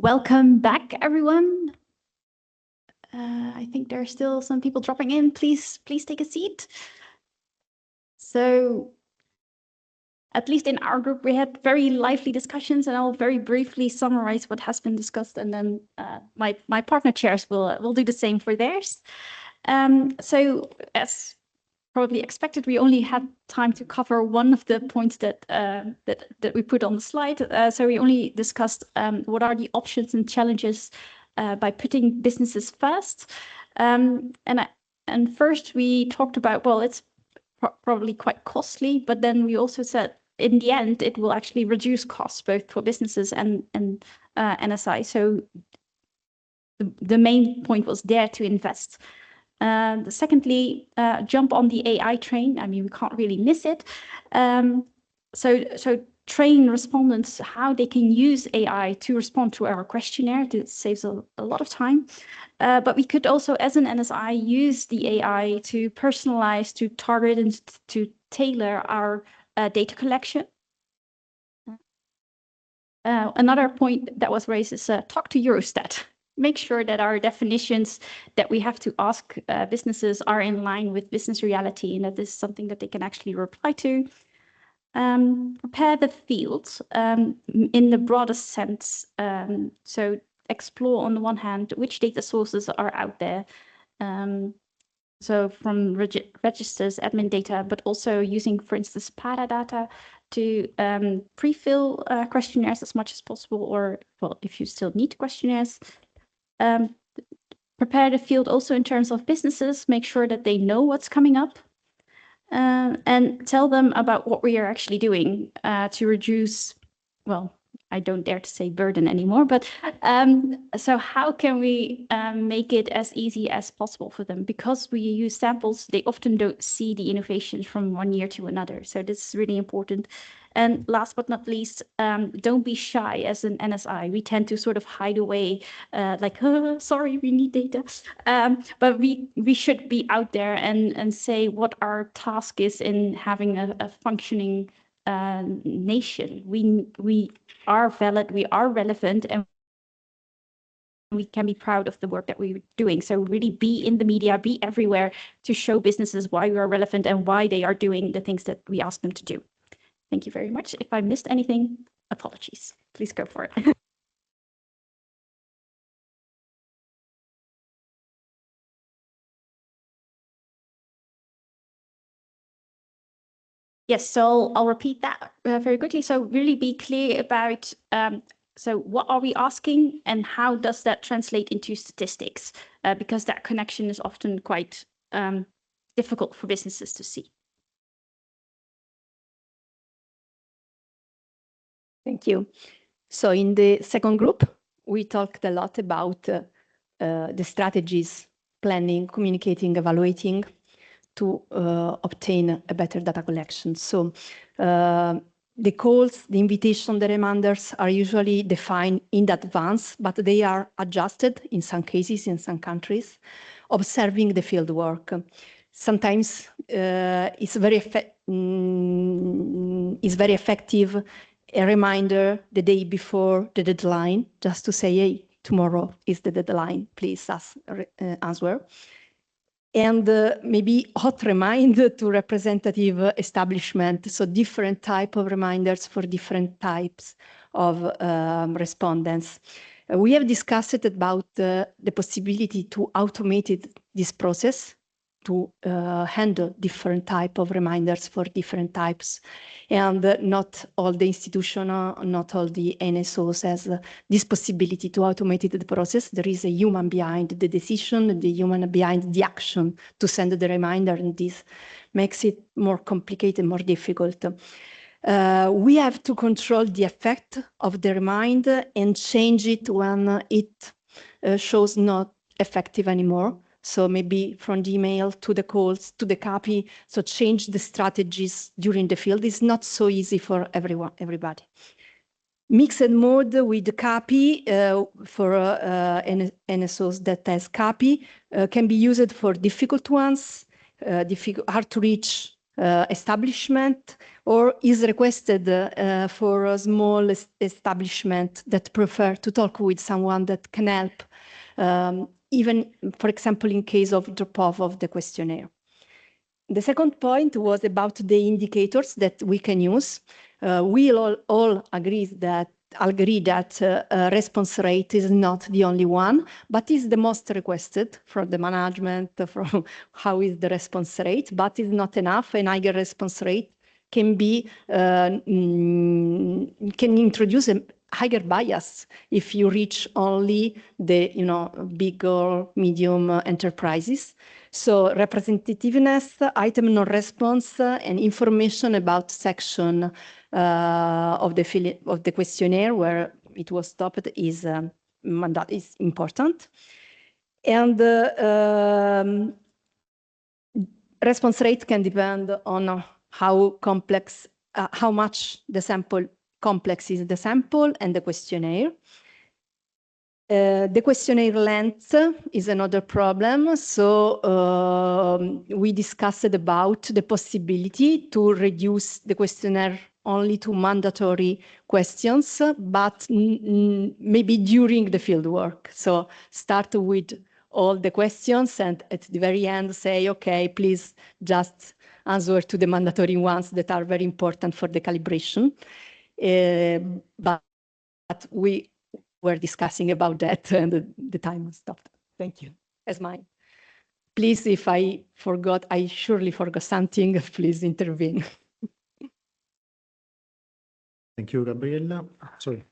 Welcome back, everyone. I think there are still some people dropping in. Please take a seat. So, at least in our group, we had very lively discussions, and I'll very briefly summarize what has been discussed, and then my partner chairs will do the same for theirs. So, as probably expected, we only had time to cover one of the points that we put on the slide. So we only discussed what are the options and challenges by putting businesses first. And first we talked about, well, it's probably quite costly, but then we also said in the end it will actually reduce costs both for businesses and NSI. So the main point was there to invest. Secondly, jump on the AI train. I mean, we can't really miss it. So train respondents how they can use AI to respond to our questionnaire. This saves a lot of time. But we could also, as an NSI, use the AI to personalize, to target, and to tailor our data collection. Another point that was raised is talk to Eurostat. Make sure that our definitions that we have to ask businesses are in line with business reality, and that this is something that they can actually reply to. Prepare the fields in the broadest sense. So explore, on the one hand, which data sources are out there. So from registers, admin data, but also using, for instance, paradata to pre-fill questionnaires as much as possible, or, well, if you still need questionnaires. Prepare the field also in terms of businesses, make sure that they know what's coming up, and tell them about what we are actually doing to reduce, well, I don't dare to say burden anymore, but so how can we make it as easy as possible for them? Because we use samples, they often don't see the innovations from one year to another. So this is really important. And last but not least, don't be shy as an NSI. We tend to sort of hide away, like, oh, sorry, we need data. But we should be out there and say what our task is in having a functioning nation. We are valid, we are relevant, and we can be proud of the work that we're doing. So really be in the media, be everywhere to show businesses why we are relevant and why they are doing the things that we ask them to do. Thank you very much. If I missed anything, apologies. Please go for it. Yes, so I'll repeat that very quickly. So really be clear about, so what are we asking and how does that translate into statistics? Because that connection is often quite difficult for businesses to see. Thank you. So in the second group, we talked a lot about the strategies, planning, communicating, evaluating to obtain a better data collection. So the calls, the invitation, the reminders are usually defined in advance, but they are adjusted in some cases, in some countries, observing the field work. Sometimes it's very effective, a reminder the day before the deadline, just to say, hey, tomorrow is the deadline, please answer. And maybe hot reminder to representative establishment, so different type of reminders for different types of respondents. We have discussed about the possibility to automate this process to handle different type of reminders for different types. And not all the institution, not all the NSOs has this possibility to automate the process. There is a human behind the decision, the human behind the action to send the reminder, and this makes it more complicated, more difficult. We have to control the effect of the reminder and change it when it shows not effective anymore. So maybe from the email to the calls to the copy. So change the strategies during the field is not so easy for everybody. Mixed mode with the copy for NSOs that has copy can be used for difficult ones, hard to reach establishment, or is requested for a small establishment that prefer to talk with someone that can help, even, for example, in case of drop-off of the questionnaire. The second point was about the indicators that we can use. We all agree that response rate is not the only one, but is the most requested from the management, from how is the response rate, but is not enough. An higher response rate can be can introduce a higher bias if you reach only the big or medium enterprises. So representativeness, item non-response, and information about section of the questionnaire where it was stopped is important. And response rate can depend on how complex, how much the sample complex is the sample and the questionnaire. The questionnaire length is another problem. So we discussed about the possibility to reduce the questionnaire only to mandatory questions, but maybe during the fieldwork. So start with all the questions and at the very end say, okay, please just answer to the mandatory ones that are very important for the calibration. But we were discussing about that and the time stopped. Thank you. As mine. Please, if I forgot, I surely forgot something, please intervene. Thank you, Gabriella. Sorry.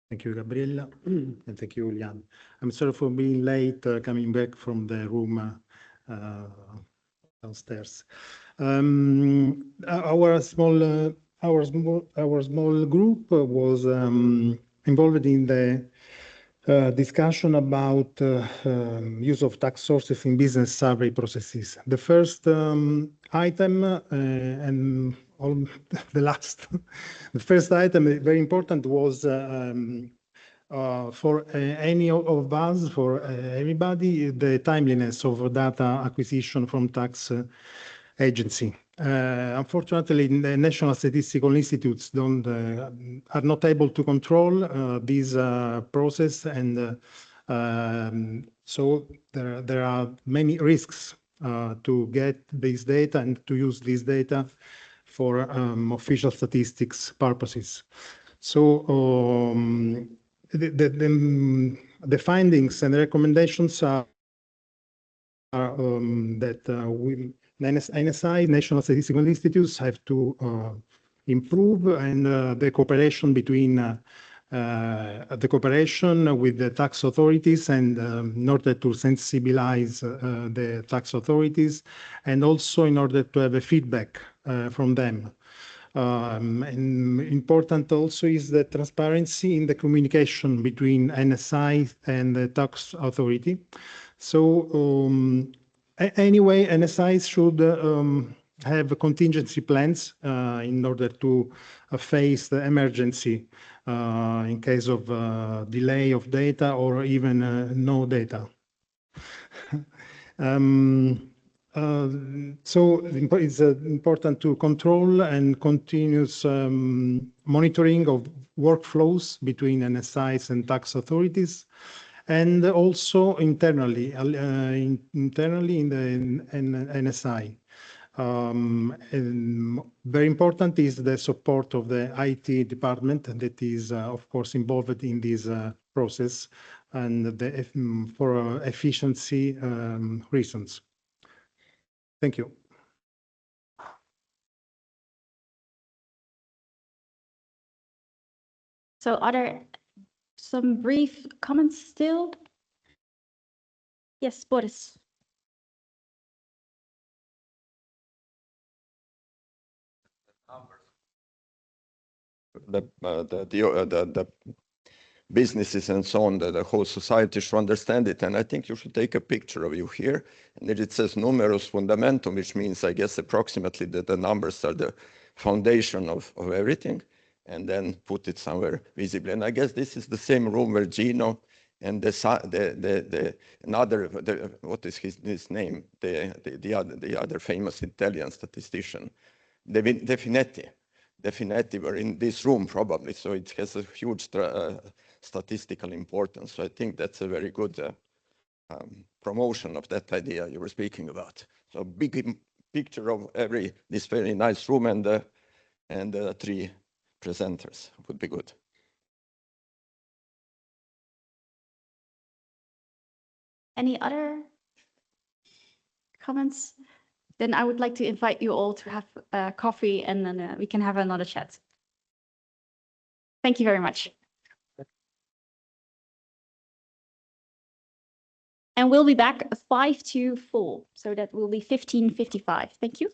Thank you, Gabriella, and thank you, Julian. I'm sorry for being late coming back from the room downstairs. Our small group was involved in the discussion about use of tax sources in business survey processes. The first item and the last, the first item, very important, was for any of us, for everybody, the timeliness of data acquisition from tax agency. Unfortunately, the national statistical institutes are not able to control this process, and so there are many risks to get this data and to use this data for official statistics purposes. So the findings and recommendations are that NSI, National Statistical Institutes, have to improve, and the cooperation between the cooperation with the tax authorities, and in order to sensibilize the tax authorities, and also in order to have a feedback from them. And important also is the transparency in the communication between NSI and the tax authority. So anyway, NSI should have contingency plans in order to face the emergency in case of delay of data or even no data. So it's important to control and continuous monitoring of workflows between NSIs and tax authorities, and also internally in the NSI. And very important is the support of the IT department that is, of course, involved in this process, and for efficiency reasons. Thank you. So are there some brief comments still? Yes, Boris. The businesses and so on, the whole society should understand it. And I think you should take a picture of you here. And then it says numerus fundamentum, which means, I guess, approximately that the numbers are the foundation of everything, and then put it somewhere visibly. And I guess this is the same room where Gino And what is his name? The other famous Italian statistician, Definetti were in this room probably, so it has a huge statistical importance. So I think that's a very good promotion of that idea you were speaking about. So big picture of this very nice room and the 3 presenters would be good. Any other comments? Then I would like to invite you all to have coffee, and then we can have another chat. Thank you very much. And we'll be back 5 to 4, so that will be 15:55. Thank you.